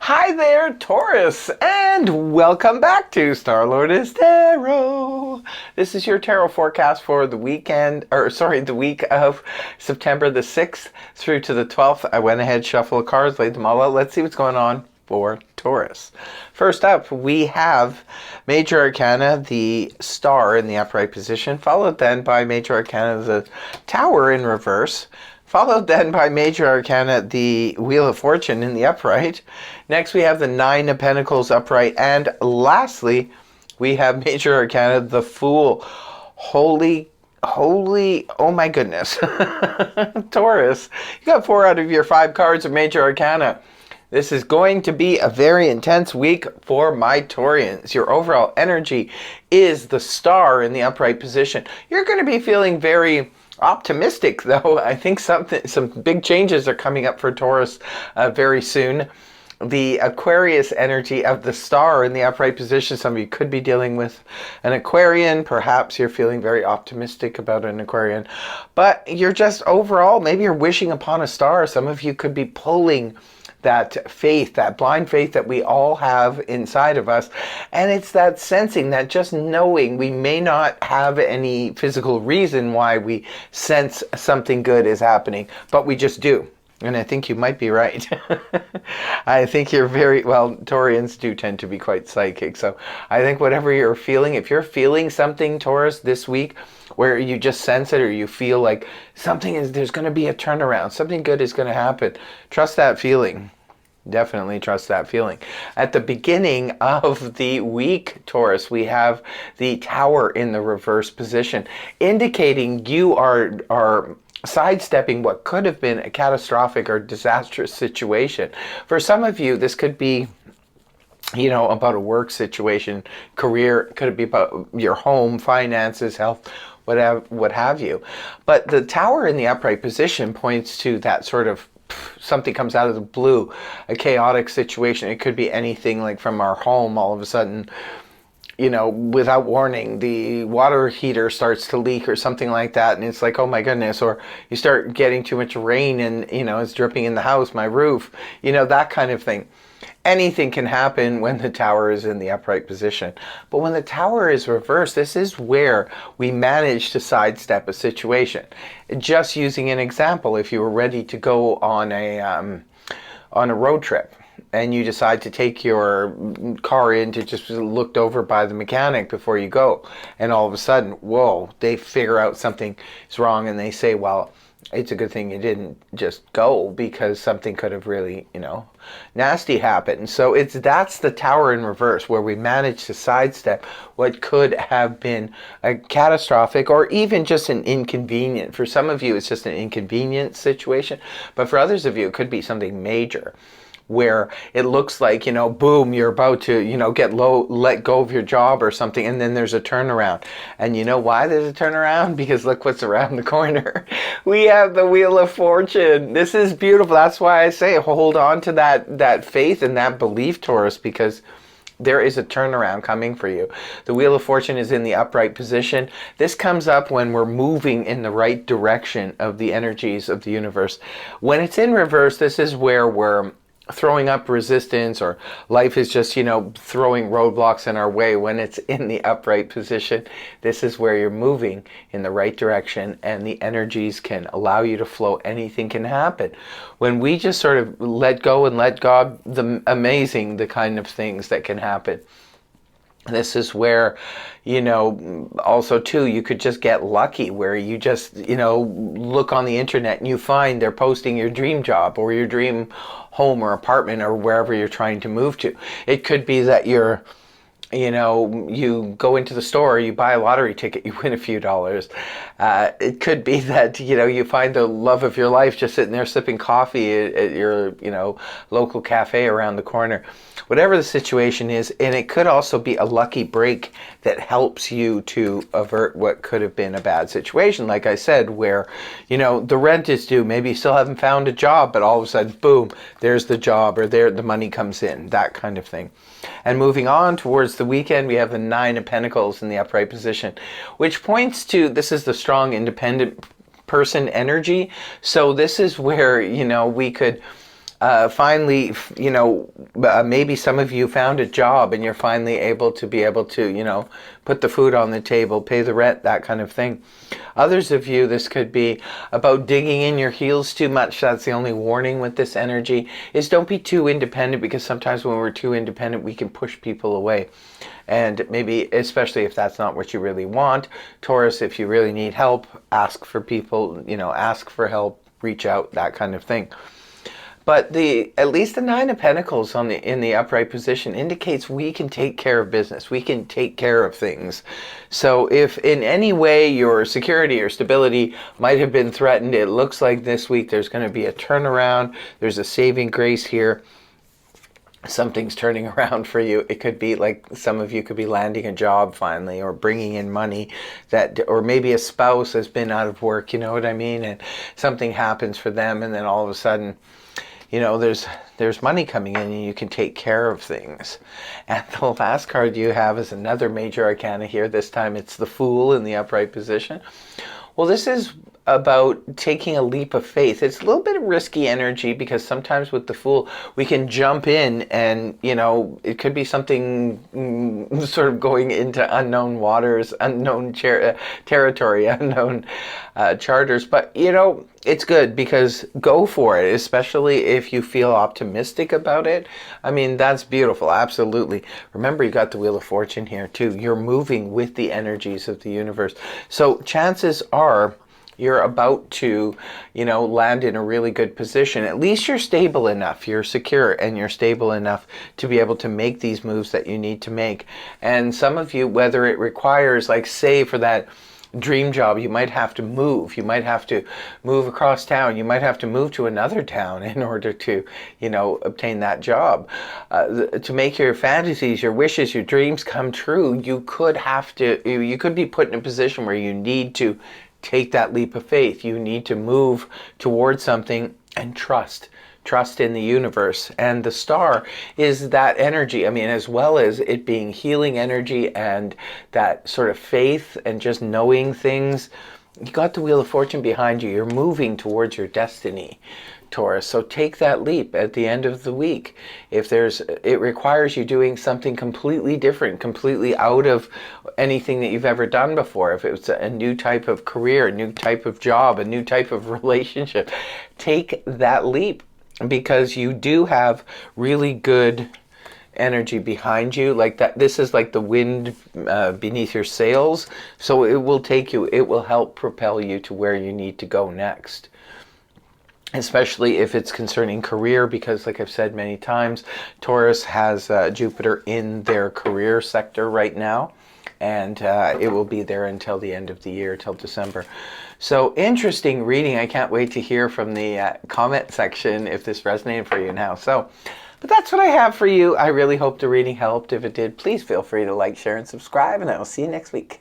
Hi there, Taurus, and welcome back to Star-Lord is Tarot. This is your tarot forecast for the the week of September the 6th through to the 12th. I went ahead, shuffled the cards, laid them all out. Let's see what's going on for Taurus. First up, we have Major Arcana, the Star in the upright position, followed then by Major Arcana, the Tower in reverse, followed then by Major Arcana, the Wheel of Fortune in the upright. Next we have the Nine of Pentacles upright. And lastly, we have Major Arcana, the Fool. Holy, oh my goodness. Taurus, you got 4 out of your 5 cards of Major Arcana. This is going to be a very intense week for my Taurians. Your overall energy is the Star in the upright position. You're going to be feeling very optimistic, though. I think some big changes are coming up for Taurus very soon. The Aquarius energy of the Star in the upright position, some of you could be dealing with an Aquarian. Perhaps you're feeling very optimistic about an Aquarian, but you're just overall, maybe you're wishing upon a star. Some of you could be pulling that faith, that blind faith that we all have inside of us. And it's that sensing, that just knowing. We may not have any physical reason why we sense something good is happening, but we just do. And I think you might be right. I think you're Taurians do tend to be quite psychic. So I think whatever you're feeling, if you're feeling something, Taurus, this week, where you just sense it or you feel like there's going to be a turnaround, something good is going to happen, trust that feeling. Definitely trust that feeling. At the beginning of the week, Taurus, we have the Tower in the reverse position, indicating you are sidestepping what could have been a catastrophic or disastrous situation. For some of you, this could be, about a work situation, career, could be about your home, finances, health, what have you. But the Tower in the upright position points to that sort of something comes out of the blue, a chaotic situation. It could be anything, like from our home, all of a sudden, without warning, the water heater starts to leak or something like that. And it's like, oh my goodness. Or you start getting too much rain and, it's dripping in the house, my roof, that kind of thing. Anything can happen when the Tower is in the upright position. But when the Tower is reversed, this is where we manage to sidestep a situation. Just using an example, if you were ready to go on a road trip, and you decide to take your car in to just looked over by the mechanic before you go, and all of a sudden, whoa, they figure out something is wrong, and they say, well, it's a good thing you didn't just go, because something could have really, nasty happened. So that's the Tower in reverse, where we manage to sidestep what could have been a catastrophic or even just an inconvenient. For some of you, it's just an inconvenient situation, but for others of you, it could be something major, where it looks like, boom, you're about to, let go of your job or something, and then there's a turnaround. And you know why there's a turnaround? Because look what's around the corner. We have the Wheel of Fortune. This is beautiful. That's why I say hold on to that faith and that belief, Taurus, because there is a turnaround coming for you. The Wheel of Fortune is in the upright position. This comes up when we're moving in the right direction of the energies of the universe. When it's in reverse, this is where we're throwing up resistance, or life is just, throwing roadblocks in our way. When it's in the upright position, this is where you're moving in the right direction and the energies can allow you to flow. Anything can happen. When we just sort of let go and let God, the kind of things that can happen. This is where, also too, you could just get lucky, where you just, look on the internet and you find they're posting your dream job or your dream home or apartment or wherever you're trying to move to. It could be that you're, you go into the store, you buy a lottery ticket, you win a few dollars. It could be that, you find the love of your life just sitting there sipping coffee at your, local cafe around the corner. Whatever the situation is, and it could also be a lucky break that helps you to avert what could have been a bad situation. Like I said, where, the rent is due, maybe you still haven't found a job, but all of a sudden, boom, there's the job, or the money comes in, that kind of thing. And moving on towards the weekend, we have the Nine of Pentacles in the upright position, which points to, this is the strong, independent person energy. So this is where, we could finally, maybe some of you found a job and you're finally able to, put the food on the table, pay the rent, that kind of thing. Others of you, this could be about digging in your heels too much. That's the only warning with this energy, is don't be too independent, because sometimes when we're too independent, we can push people away. And maybe, especially if that's not what you really want, Taurus, if you really need help, ask for people, ask for help, reach out, that kind of thing. But at least the Nine of Pentacles in the upright position indicates we can take care of business. We can take care of things. So if in any way your security or stability might have been threatened, it looks like this week there's going to be a turnaround. There's a saving grace here. Something's turning around for you. It could be like some of you could be landing a job finally, or bringing in money or maybe a spouse has been out of work, you know what I mean? And something happens for them, and then all of a sudden, there's money coming in and you can take care of things. And the last card you have is another major arcana here. This time it's the Fool in the upright position. Well, this is about taking a leap of faith. It's a little bit of risky energy, because sometimes with the Fool, we can jump in and, it could be something sort of going into unknown waters, unknown territory, unknown charters. But, it's good, because go for it, especially if you feel optimistic about it. I mean, that's beautiful, absolutely. Remember, you got the Wheel of Fortune here too. You're moving with the energies of the universe. So chances are you're about to, land in a really good position. At least you're stable enough, you're secure, and you're stable enough to be able to make these moves that you need to make. And some of you, whether it requires, like say for that dream job, you might have to move. You might have to move across town. You might have to move to another town in order to, obtain that job. To make your fantasies, your wishes, your dreams come true, you could be put in a position where you need to take that leap of faith. You need to move towards something and trust in the universe. And the Star is that energy. I mean, as well as it being healing energy and that sort of faith and just knowing things, you got the Wheel of Fortune behind you. You're moving towards your destiny, Taurus. So take that leap at the end of the week. If it requires you doing something completely different, completely out of anything that you've ever done before, if it's a new type of career, a new type of job, a new type of relationship, take that leap, because you do have really good energy behind you. Like that, this is like the wind beneath your sails. So it will help propel you to where you need to go next. Especially if it's concerning career, because like I've said many times, Taurus has Jupiter in their career sector right now. And it will be there until the end of the year, till December. So interesting reading. I can't wait to hear from the comment section if this resonated for you now. But that's what I have for you. I really hope the reading helped. If it did, please feel free to like, share, and subscribe, and I will see you next week.